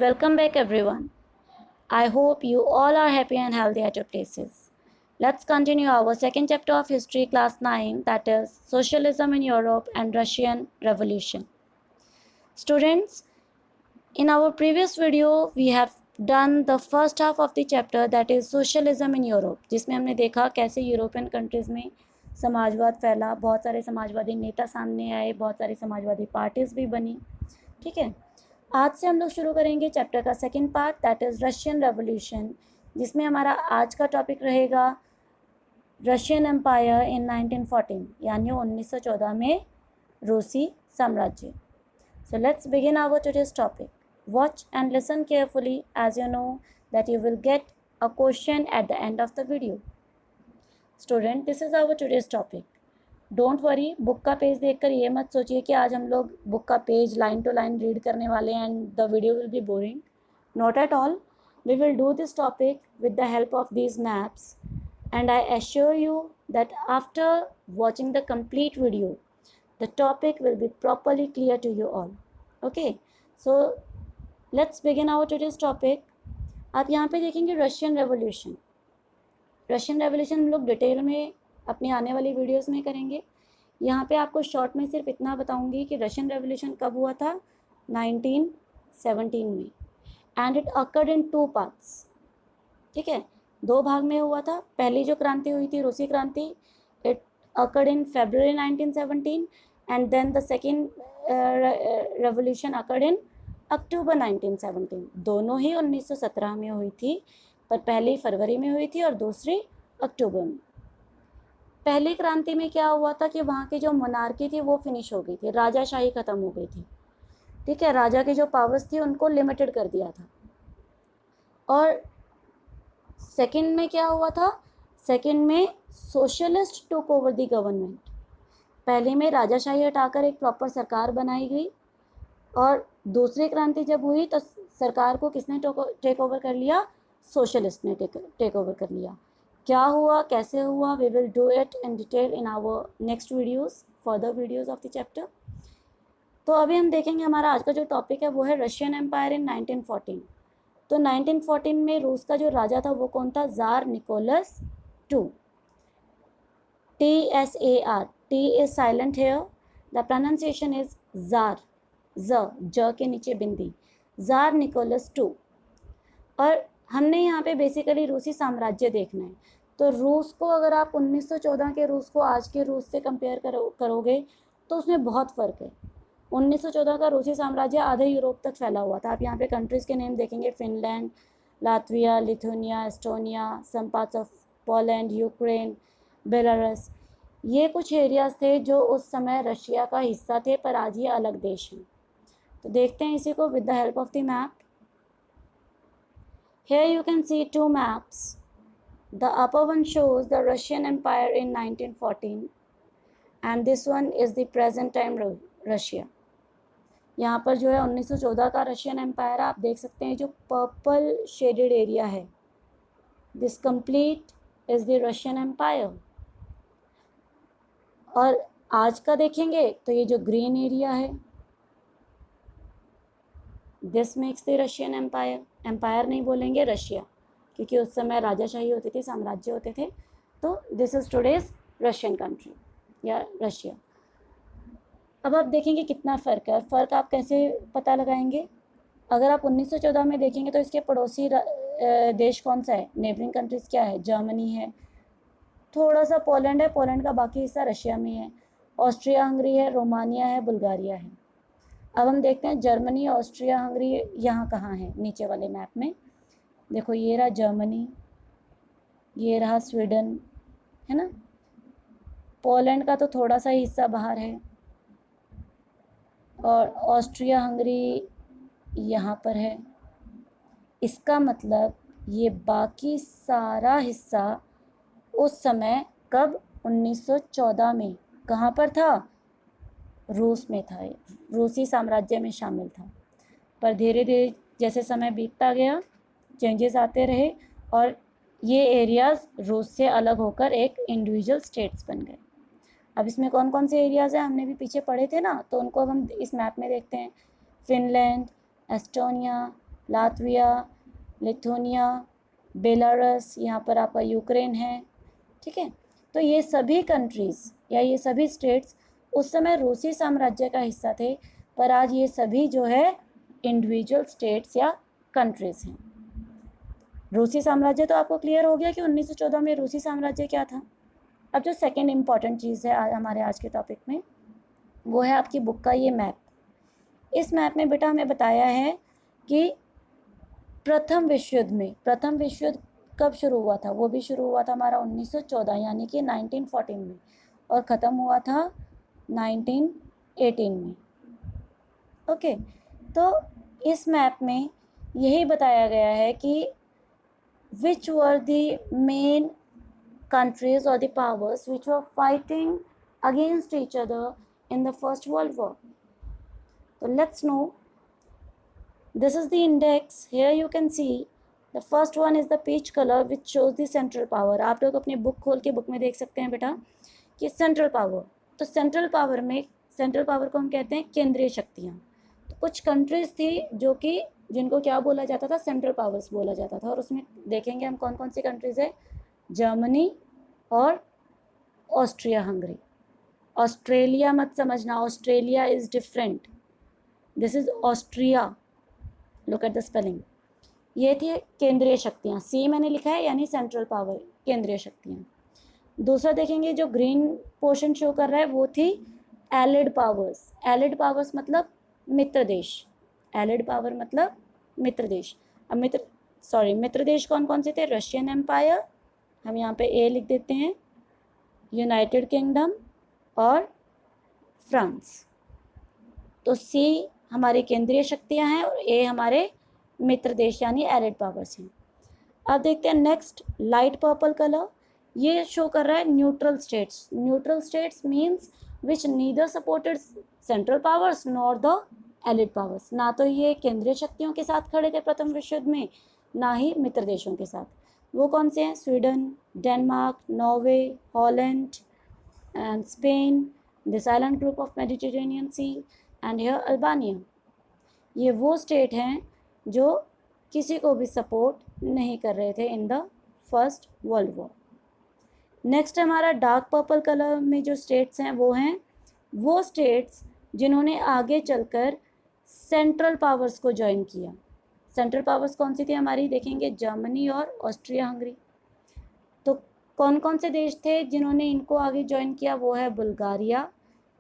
Welcome back, everyone. I hope you all are happy and healthy at your places. Let's continue our second chapter of history, class 9, that is Socialism in Europe and Russian Revolution. Students, in our previous video, we have done the first half of the chapter, that is Socialism in Europe, जिसमें हमने देखा कैसे European countries में समाजवाद फैला, बहुत सारे समाजवादी नेता सामने आए, बहुत सारी समाजवादी पार्टीज़ भी बनी. ठीक है, आज से हम लोग शुरू करेंगे चैप्टर का second part, that is Russian revolution, जिसमें हमारा आज का टॉपिक रहेगा रशियन एम्पायर इन 1914, यानी 1914 में रूसी साम्राज्य. So let's begin our today's topic. Watch and listen carefully, as you know that you will get a question at the end of the video. Student, this is our today's topic. Don't worry, book का page देखकर ये मत सोचिए कि आज हम लोग book का page line to line read करने वाले हैं and the video will be boring. Not at all. We will do this topic with the help of these maps and I assure you that after watching the complete video the topic will be properly clear to you all. Okay, so let's begin our today's topic. आप यहाँ पे देखेंगे Russian revolution. Russian revolution हम लोग detail में अपनी आने वाली वीडियोस में करेंगे. यहाँ पे आपको शॉर्ट में सिर्फ इतना बताऊंगी कि रशियन रेवोल्यूशन कब हुआ था, 1917 में, and it occurred in 2 parts. ठीक है, 2 भाग में हुआ था. पहली जो क्रांति हुई थी, रूसी क्रांति, it occurred in February 1917 and then the second revolution occurred in October 1917. दोनों ही 1917 में हुई थी, पर पहली फरवरी में हुई थी और दूसरी अक्टूबर में. पहली क्रांति में क्या हुआ था कि वहाँ की जो मोनार्की थी वो फिनिश हो गई थी, राजाशाही ख़त्म हो गई थी. ठीक है, राजा की जो पावर्स थी उनको लिमिटेड कर दिया था. और सेकंड में क्या हुआ था, सेकंड में socialist took over the government. पहले में राजाशाही हटाकर एक प्रॉपर सरकार बनाई गई, और दूसरी क्रांति जब हुई तो सरकार को किसने टेक ओवर कर लिया, सोशलिस्ट ने टेक ओवर कर लिया. क्या हुआ, कैसे हुआ, we will do it in detail in our next videos, further videos of the chapter. तो अभी हम देखेंगे हमारा आज का जो टॉपिक है वो है रशियन एम्पायर इन 1914. तो 1914 में रूस का जो राजा था वो कौन था, ज़ार Nicholas II. TSAR, T is silent here, the pronunciation is Tsar, ज के नीचे बिंदी, ज़ार निकोलस II. और हमने यहाँ पे बेसिकली रूसी साम्राज्य देखना है. तो रूस को अगर आप 1914 के रूस को आज के रूस से कंपेयर करोगे तो उसमें बहुत फ़र्क है. 1914 का रूसी साम्राज्य आधे यूरोप तक फैला हुआ था. आप यहाँ पे कंट्रीज़ के नेम देखेंगे, Finland, Latvia, Lithuania, Estonia, some parts of Poland, Ukraine, Belarus. ये कुछ एरियाज़ थे जो उस समय रशिया का हिस्सा थे, पर आज ये अलग देश हैं. तो देखते हैं इसी को with the help of the map. Here you can see 2 maps. The upper one shows the Russian Empire in 1914 and this one is the present time Russia. यहाँ पर जो है 1914 का रशियन एम्पायर आप देख सकते हैं, जो पर्पल शेडेड एरिया है, this complete is the Russian Empire. और आज का देखेंगे तो ये जो ग्रीन एरिया है, this makes the Russian Empire. Empire नहीं बोलेंगे, रशिया, क्योंकि उस समय राजाशाही होती थी, साम्राज्य होते थे. तो this is today's Russian country या रशिया. अब आप देखेंगे कितना फ़र्क है. फ़र्क आप कैसे पता लगाएंगे, अगर आप 1914 में देखेंगे तो इसके पड़ोसी देश कौन सा है, नेबरिंग कंट्रीज़ क्या है, जर्मनी है, थोड़ा सा पोलैंड है, पोलैंड का बाकी हिस्सा रशिया में है, ऑस्ट्रिया हंगरी है, रोमानिया है, बुल्गारिया है. अब हम देखते हैं जर्मनी, ऑस्ट्रिया हंगरी यहाँ कहाँ है, नीचे वाले मैप में देखो, ये रहा जर्मनी, ये रहा स्वीडन, है ना. पोलैंड का तो थोड़ा सा हिस्सा बाहर है, और ऑस्ट्रिया हंगरी यहाँ पर है. इसका मतलब ये बाकी सारा हिस्सा उस समय कब, 1914 में कहाँ पर था, रूस में था, रूसी साम्राज्य में शामिल था. पर धीरे धीरे जैसे समय बीतता गया चेंजेस आते रहे और ये एरियाज़ रूस से अलग होकर एक इंडिविजुअल स्टेट्स बन गए. अब इसमें कौन कौन से एरियाज़ हैं हमने भी पीछे पढ़े थे ना, तो उनको अब हम इस मैप में देखते हैं. Finland, Estonia, Latvia, Lithuania, Belarus, यहाँ पर आपका यूक्रेन है, ठीक है। तो ये सभी कंट्रीज़ या ये सभी स्टेट्स उस समय रूसी साम्राज्य का हिस्सा थे, पर आज ये सभी जो है इंडिविजुअल स्टेट्स या कंट्रीज़ हैं। रूसी साम्राज्य तो आपको क्लियर हो गया कि 1914 में रूसी साम्राज्य क्या था। अब जो सेकेंड इम्पॉर्टेंट चीज़ है हमारे आज के टॉपिक में, वो है आपकी बुक का ये मैप। इस मैप में बेटा हमें बताया है कि प्रथम विश्व युद्ध कब शुरू हुआ था। वो भी शुरू हुआ था हमारा 1914 यानी कि 1914 में, और ख़त्म हुआ था 1918 में। ओके, तो इस मैप में यही बताया गया है कि which were the main countries or the powers which were fighting against each other in the First World War. So let's know. This is the index. Here you can see the first one is the peach color which shows the central power. आप लोग अपनी book खोल के book में देख सकते हैं बेटा कि सेंट्रल पावर, तो सेंट्रल पावर में, सेंट्रल पावर को हम कहते हैं केंद्रीय शक्तियाँ। तो कुछ कंट्रीज थी जो कि जिनको क्या बोला जाता था, सेंट्रल पावर्स बोला जाता था, और उसमें देखेंगे हम कौन कौन सी कंट्रीज है, जर्मनी और ऑस्ट्रिया हंगरी। ऑस्ट्रेलिया मत समझना, Australia is different, this is Austria, look at the spelling. ये थी केंद्रीय शक्तियाँ, सी मैंने लिखा है यानी सेंट्रल पावर, केंद्रीय शक्तियाँ। दूसरा देखेंगे जो ग्रीन पोर्शन शो कर रहा है वो थी एलिड पावर्स। एलिड पावर्स मतलब मित्र देश, एलिड पावर मतलब मित्र देश। अब मित्र देश कौन कौन से थे, रशियन एम्पायर, हम यहाँ पे ए लिख देते हैं, यूनाइटेड किंगडम और फ्रांस। तो सी हमारी केंद्रीय शक्तियाँ हैं और ए हमारे मित्र देश यानी एलिड पावर्स हैं। अब देखते हैं नेक्स्ट, लाइट पर्पल कलर, ये शो कर रहा है neutral states. Neutral states means which neither supported central powers nor the allied powers. ना तो ये केंद्रीय शक्तियों के साथ खड़े थे प्रथम विश्व युद्ध में, ना ही मित्र देशों के साथ। वो कौन से हैं, Sweden, Denmark, Norway, Holland and Spain, this island group of Mediterranean sea and here Albania. ये वो स्टेट हैं जो किसी को भी सपोर्ट नहीं कर रहे थे in the first world war. Next हमारा डार्क पर्पल कलर में जो स्टेट्स हैं वो हैं वो स्टेट्स जिन्होंने आगे चलकर सेंट्रल पावर्स को ज्वाइन किया। सेंट्रल पावर्स कौन सी थी हमारी, देखेंगे जर्मनी और ऑस्ट्रिया हंगरी। तो कौन कौन से देश थे जिन्होंने इनको आगे ज्वाइन किया, वो है बुल्गारिया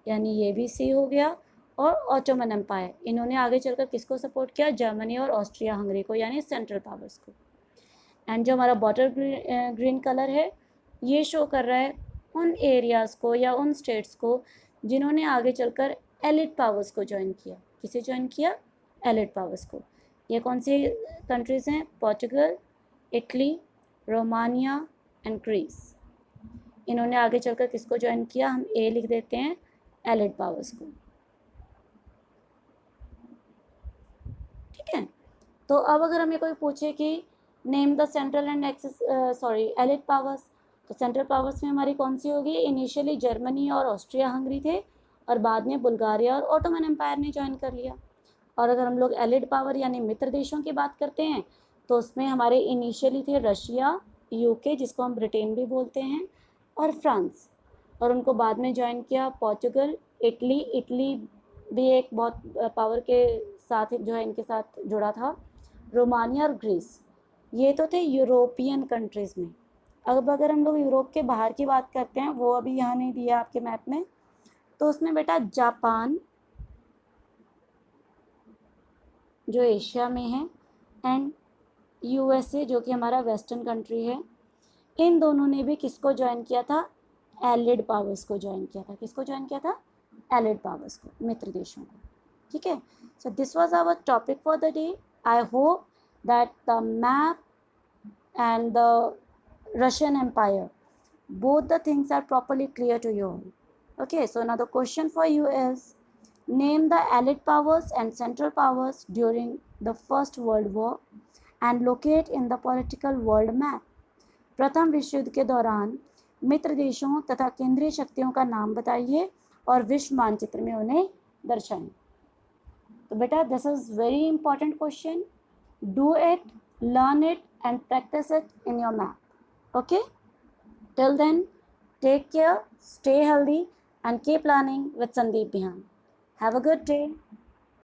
यानी ये भी सी हो गया, और ऑटोमन एम्पायर। इन्होंने आगे चलकर किसको सपोर्ट किया, जर्मनी और ऑस्ट्रिया हंगरी को यानी सेंट्रल पावर्स को। एंड जो हमारा बॉटल ग्रीन कलर है ये शो कर रहा है उन एरियाज़ को या उन स्टेट्स को जिन्होंने आगे चलकर एलिड पावर्स को ज्वाइन किया। किसे ज्वाइन किया, एलिड पावर्स को। ये कौन सी कंट्रीज़ हैं, Portugal, Italy, Romania and Greece. इन्होंने आगे चलकर किसको ज्वाइन किया, हम ए लिख देते हैं, एलिड पावर्स को। ठीक है, तो अब अगर हमें कोई पूछे कि name the central and allied powers, तो सेंट्रल पावर्स में हमारी कौन सी होगी, इनिशियली जर्मनी और ऑस्ट्रिया हंगरी थे और बाद में बुल्गारिया और ऑटोमन एम्पायर ने ज्वाइन कर लिया। और अगर हम लोग एलिड पावर यानी मित्र देशों की बात करते हैं तो उसमें हमारे इनिशियली थे रशिया, यूके जिसको हम ब्रिटेन भी बोलते हैं, और फ्रांस, और उनको बाद में ज्वाइन किया पोर्चुगल, इटली भी एक बहुत पावर के साथ जो है इनके साथ जुड़ा था, रोमानिया और ग्रीस। ये तो थे यूरोपियन कंट्रीज़ में। अब अगर हम लोग यूरोप के बाहर की बात करते हैं, वो अभी यहाँ नहीं दिया आपके मैप में, तो उसमें बेटा जापान जो एशिया में है एंड यूएसए जो कि हमारा वेस्टर्न कंट्री है, इन दोनों ने भी किसको ज्वाइन किया था, एलिड पावर्स को ज्वाइन किया था। किसको ज्वाइन किया था, एलिड पावर्स को, मित्र देशों को। ठीक है, so this was our topic for the day. I hope that the map and the Russian Empire, both the things are properly clear to you. Okay, so now the question for you is, name the allied powers and central powers during the First World War and locate in the political world map. प्रथम विश्व युद्ध के दौरान मित्र देशों तथा केंद्रीय शक्तियों का नाम बताइए और विश्व मानचित्र में उन्हें दर्शाएं। तो बेटा this is very important question, Do it, learn it, and practice it in your math. Okay? Till then, take care, stay healthy, and keep learning with Sandeep Bihan. Have a good day.